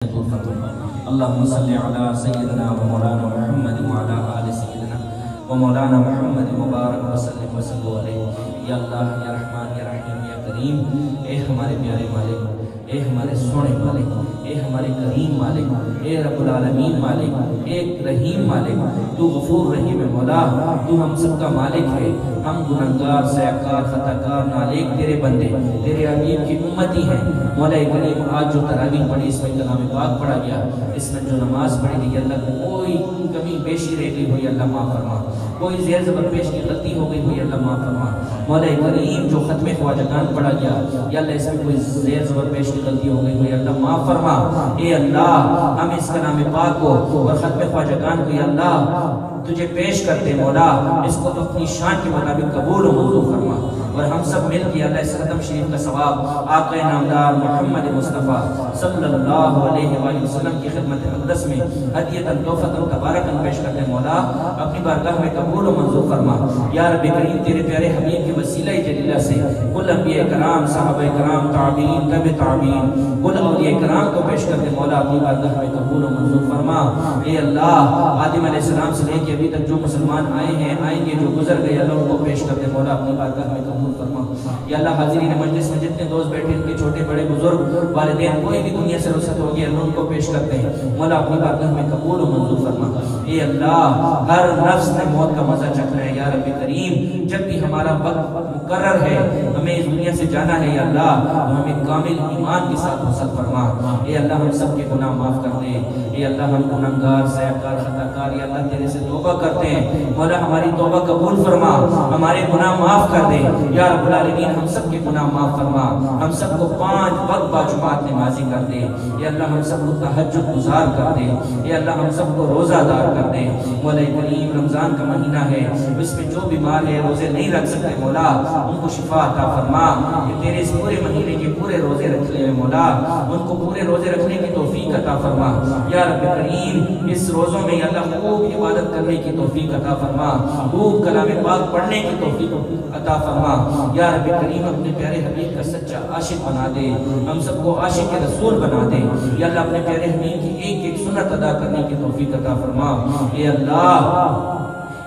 اللهم صل على سيدنا ومولانا محمد وعلى آل سيدنا ومولانا محمد مبارک وسلم وسلم علیہ. یا اللہ، یا رحمان، یا رحیم، یا کریم، اے ہمارے پیارے مالک، اے ہمارے سونے مالک، اے ہمارے کریم مالک، اے رب العالمین مالک، اے رحیم مالک، تو غفور رحیم مولا، تو ہم سب کا مالک ہے. ہم گناہگار، سیاکار، خطاکار، نالائق تیرے بندے، تیرے حبیب کی امتی ہیں. مولا کریم، آج جو تراویح پڑھی، اس میں کلام پاک پڑھا گیا، اس میں جو نماز پڑھی گئی، اللہ کوئی کمی بیشی رہ گئی ہوئی اللہ معاف فرما، کوئی زیر زبر پیش کی غلطی ہو گئی ہوئی اللہ معاف فرما. مولا کریم، جو ختم خواجگان پڑھا گیا، یا اللہ اس میں کوئی زیر زبر پیش کی غلطی ہو گئی ہوئی اللہ معاف فرما. اے اللہ، ہم اس کلام پاک کو اور ختم خواجگان کو یا اللہ تجھے پیش کرتے مولا، اس کو اپنی شان کے مطابق قبول و منظور فرما. اور ہم سب مل کے اللہ اس ختم شریف کا ثواب آقا نامدار محمد مصطفیٰ صلی اللہ علیہ وآلہ وسلم کی خدمت اقدس میں ہدیۃ تحفۃ تبارک پیش کرتے مولا، اپنی بارگاہ میں قبول و منظور فرما. یا رب کریم، تیرے پیارے حبیب کے وسیلہ جلیلہ سے کل انبیاء کرام، صحابہ کرام، تابعین، تبع تابعین، کل اولیاء کرام کو پیش کرتے مولا، اپنی بارگاہ میں قبول و منظور فرما. اے اللہ، آدم علیہ السلام سے لے کے ابھی تک جو مسلمان آئے ہیں، آئیں گے، جو گزر گئے، اللہ ان کو پیش کرتے مولا، اپنی بارگاہ میں قبول فرما. یا اللہ، حاضرین مجلس میں جتنے دوست بیٹھے، ان کے چھوٹے بڑے بزرگ والدین کوئی بھی دنیا سے رخصت ہو گیا، اللہ ان کو پیش کرتے ہیں مولا، اپنی بارگاہ میں قبول و منظور فرما. اے اللہ، ہر نفس نے موت کا مزہ چکھنا ہے. یا رب کریم، جب بھی ہمارا وقت مقرر ہے، ہمیں اس دنیا سے جانا ہے، یا اللہ ہمیں کامل ایمان کے ساتھ رخصت فرما. اے اللہ، ہم سب کے گناہ معاف کر دے. اے اللہ، ہم گناہگار، سیاکار، خطاکار، یا اللہ تیرے سے توبہ کرتے ہیں مولا، ہماری توبہ قبول فرما، ہمارے گناہ معاف کر دے. یا رب العالمین، ہم سب کے گناہ معاف فرما، ہم سب کو 5 وقت باجماعت نمازی کر دے. یا اللہ، ہم سب کو تہجد گزار کر دے. یا اللہ، ہم سب کو روزہ دار کر دے. مولا کریم، رمضان کا مہینہ ہے، اس میں جو بیمار ہے، روزے نہیں رکھ سکتے مولا، ان کو شفا عطا فرما. کہ تیرے اس پورے مہینے کے پورے روزے رکھ لے مولا، ان کو پورے روزے رکھنے کی توفیق عطا فرما. یا رب کریم، اس روزوں میں یا اللہ خوب عبادت کرنے کی توفیق عطا فرما، خوب کلام پاک پڑھنے کی توفیق عطا فرما. یا رب کریم، اپنے پیارے حبیب کا سچا عاشق بنا دے، ہم سب کو عاشق رسول بنا دے. یا اللہ، اپنے پیارے حبیب کی ایک ایک سنت ادا کرنے کی توفیق عطا فرما. اے اللہ،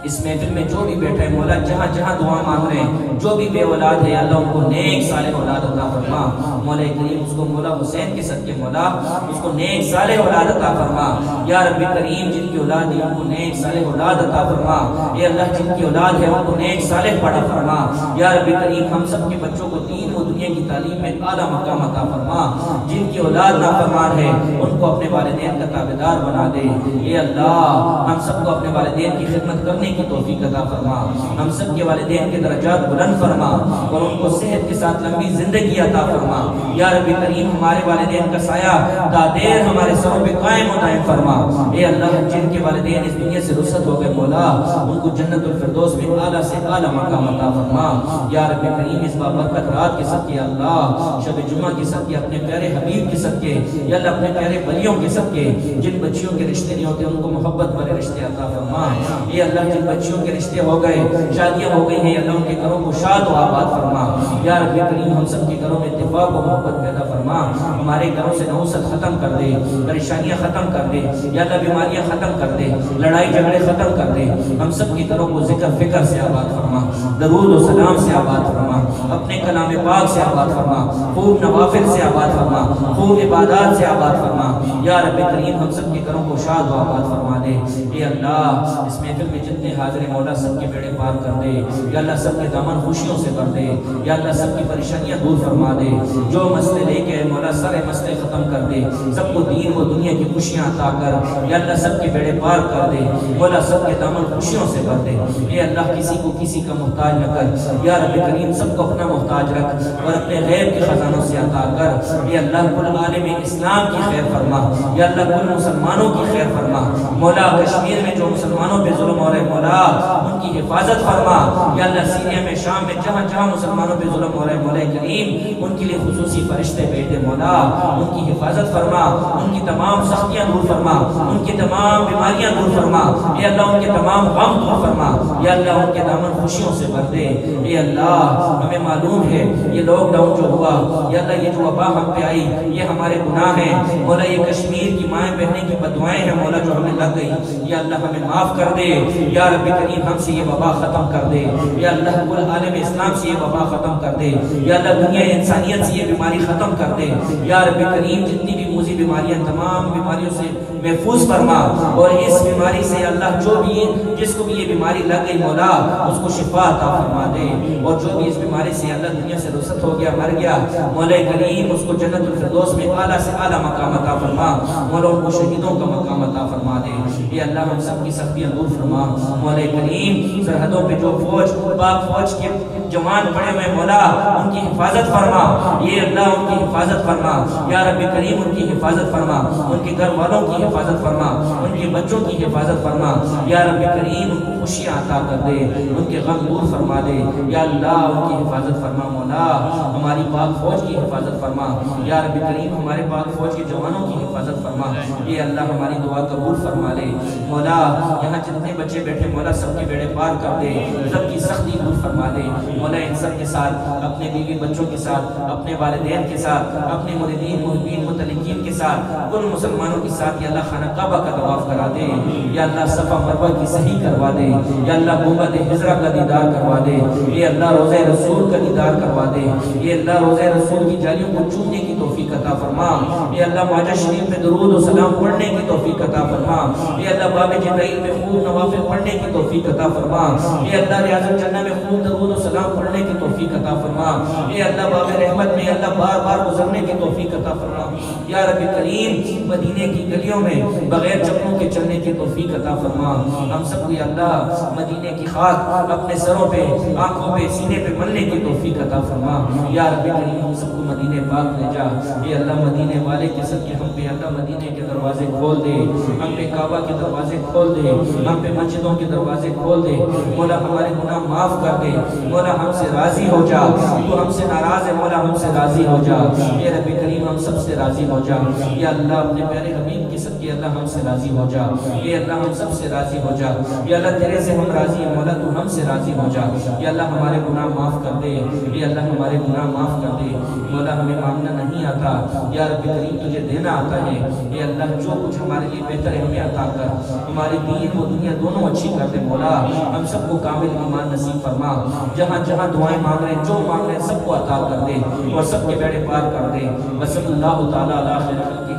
اس محفل میں جو بھی بیٹھا ہے مولا، جہاں جہاں دعا مانگ رہے ہیں، جو بھی بے اولاد ہے اللہ ان کو نیک صالح اولاد عطا فرما. مولا کریم، اس کو مولا حسین کے صدقے مولا اس کو نیک صالح اولاد عطا فرما. یا رب کریم، جن کی اولاد ہے ان کو نیک صالح اولاد عطا فرما. اے اللہ، جن کی اولاد ہے ان کو نیک صالح بڑا فرما. یا رب کریم، ہم سب کے بچوں کو دین و دنیا کی تعلیم میں اعلیٰ مقام عطا فرما. جن کی اولاد نافرمان ہے ان کو اپنے والدین کا تابعدار بنا دے. اے اللہ، ہم سب کو اپنے والدین کی خدمت کرنے کی توفیق عطا فرما. ہم سب کے والدین کے درجات بلند فرما اور ان کو صحت کے ساتھ لمبی زندگی عطا فرما. یا رب کریم، ہمارے والدین کا سایہ تا دیر ہمارے سروں پہ قائم و دائم فرما. اے اللہ، جن کے والدین اس دنیا سے رخصت ہو گئے مولا، ان کو جنت الفردوس میں اعلیٰ سے اعلیٰ مقام عطا فرما. یا رب کریم، اس بابرکت رات کے صدقے اللہ، شب جمعہ کے صدقے، اپنے پیارے حبیب کے صدقے، یا اللہ اپنے پیارے ولیوں کے صدقے، جن بچیوں کے رشتے نہیں ہوتے ان کو محبت والے رشتے عطا فرما. اے اللہ، جن بچیوں کے رشتے ہو گئے، شادیاں ہو گئی ہیں، اللہ ان کے گھروں کو شاد و آباد فرما. یا رب کریم، ہم سب کے گھروں میں اتفاق و محبت پیدا فرما. ہمارے گھروں سے نحوست ختم کر دے، پریشانیاں ختم کر دے. یا اللہ، بیماریاں ختم کر دے، لڑائی جھگڑے ختم کر دے. ہم سب کے گھروں کو ذکر فکر سے آباد فرما، درود و سلام سے آباد فرما، اپنے کلام پاک سے آباد فرما، خوب نوافل سے آباد فرما، خوب عبادات سے آباد فرما. یا رب کریم، ہم سب کے گھروں کو شاد و آباد فرما دے. اے اللہ، اس محفل میں جتنے حاضر مولا سب کے بیڑے پار کر دے. یا اللہ، سب کے دامن خوشیوں سے بھر دے. یا اللہ، سب کی پریشانیاں دور فرما دے. جو مسئلے لے کے مولا سارے مسئلے ختم کر دے. سب کو دین و دنیا کی خوشیاں عطا کر. یا اللہ، سب کے بیڑے پار کر دے مولا، سب کے دامن خوشیوں سے بھر دے. اے اللہ، کسی کو کسی کا محتاج نہ کر. یا رب کریم، سب کو اپنا محتاج رکھ اور اپنے غیب کے خزانوں سے عطا کر. اے اللہ، کل عالم اسلام کی خیر فرما. یا اللہ، کل مسلمانوں کی خیر فرما. مولا، کشمیر میں جو مسلمانوں پہ ظلم ہو رہے مولا مولا ان کی حفاظت فرما یا اللہ سیریا میں شام میں جہاں جہاں مسلمانوں پہ ظلم ہو رہے مولا کریم ان کے لیے خصوصی فرشتے بھیج دے مولا ان کی حفاظت فرما ان کی تمام سختیاں دور فرما ان کی تمام بیماریاں دور فرما اے اللہ ان کے تمام غم دور فرما یا اللہ ان کے دامن خوشیوں سے بھر دے اے اللہ ہمیں معلوم ہے یہ لاک ڈاؤن جو ہوا یا اللہ یہ جو وبا ہم پہ آئی یہ ہمارے گناہ ہیں مولا یہ کشمیر کی مائیں بہنیں کی بدوائیں ہیں مولا جو ہمیں لگ گئی یا اللہ ہمیں معاف کر دے یا رب کریم ہم سے یہ وبا ختم کر دے یا اللہ کل عالم اسلام سے یہ وبا ختم کر دے یا اللہ دنیا انسانیت سے یہ بیماری ختم کر دے یا رب کریم جتنی بھی موذی بیماریاں تمام بیماریوں سے محفوظ فرما اور اس بیماری سے اللہ جو بھی جس کو بھی یہ بیماری لگ گئی مولا اس کو شفا عطا فرما دے اور جو بھی اس بیماری سے اللہ دنیا سے رخصت ہو گیا مر گیا مولا کریم اس کو جنت الفردوس میں اعلیٰ سے اعلیٰ مقام عطا فرما مولا ان کو شہیدوں کا مقام عطا فرما دے یہ اللہ ہم سب کی سختیاں دور فرما مولا کریم سرحدوں پہ جو فوج پاک فوج کے جوان پڑے ہوئے مولا ان کی حفاظت فرما یہ اللہ ان کی حفاظت فرما یا رب کریم ان کی حفاظت فرما ان کے گھر والوں کی حفاظت فرما ان کے بچوں کی حفاظت فرما یا رب کریم ان کو خوشیاں عطا کر دے ان کے غم دور فرما دے یا اللہ ان کی حفاظت فرما مولا ہماری پاک فوج کی حفاظت فرما یا رب کریم ہمارے پاک فوج کے جوانوں کی حفاظت فرما یہ اللہ ہماری دعا قبول فرما لے مولا یہاں جتنے بچے بیٹھے مولا سب کے بیڑے پار کر دے سب کی سختی دور فرما دے مولا ان سب کے ساتھ اپنے بیوی بچوں کے ساتھ اپنے والدین کے ساتھ اپنے مریدین محبین متعلقین کے ساتھ کل مسلمانوں کے ساتھ یا اللہ خانہ کعبہ کا طواف کرا دے یا اللہ صفا مروہ کی صحیح کروا دے یا اللہ گنبد حجرہ کا دیدار کروا دے یہ اللہ روضہ رسول کا دیدار کروا دے یہ اللہ روضہ رسول کی جالیوں کو چومنے کی توفیق عطا فرما یہ اللہ معجہ شریف میں درود و سلام پڑھنے کی توفیق عطا فرما یہ اللہ باب جبرائیل میں خوب نوافل پڑھنے کی توفیق عطا فرما یہ اللہ ریاض الجنہ میں خوب درود و سلام پڑھنے کی توفیق عطا فرما یہ اللہ باب رحمت میں اللہ بار بار گزرنے کی توفیق عطا فرما یا رب کریم مدینے کی گلیوں میں بغیر چپلوں کے چلنے کی توفیق عطا فرما ہم سب کو یا اللہ مدینے کی خاک اپنے سروں پہ آنکھوں پہ سینے پہ ملنے کی توفیق عطا فرما یا رب کریم ہم سب کو مدینے پاک لے جا یہ اللہ مدینے والے کے صدقے ہم پہ اللہ مدینے کے دروازے کھول دے ہم پہ کعبہ کے دروازے کھول دے ہم پہ مسجدوں کے دروازے کھول دے مولا ہمارے گناہ معاف کر دے مولا ہم سے راضی ہو جا تو ہم سے ناراض ہے مولا ہم سے راضی ہو جا اے رب کریم ہم سب سے راضی ہو جا یا اللہ اپنے پیارے حبیب کی صدقے اللہ ہم سے راضی ہو جا اے اللہ ہم سب سے راضی ہو جا یا اللہ تیرے سے ہم راضی ہیں مولا تو ہم سے راضی ہو جا یا اللہ ہمارے گناہ معاف کر دے اے اللہ ہمارے گناہ معاف کر دے مولا ہمیں مانگنا نہیں آتا یا رب کریم تجھے دینا آتا ہے اے اللہ جو کچھ ہمارے لیے بہتر ہے ہمیں عطا کر ہماری دین و دنیا دونوں اچھی کر دے مولا ہم سب کو کامل ایمان نصیب فرما جہاں جہاں دعائیں مانگ رہے ہیں جو مانگ رہے ہیں سب کو عطا کر دے اور سب کے بیڑے پار کر دے وصلی اللہ تعالی علی خیر خلقہ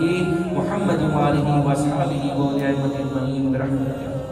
محمد و آلہ و صحبہ و ائمۃ المؤمنین برحمتہ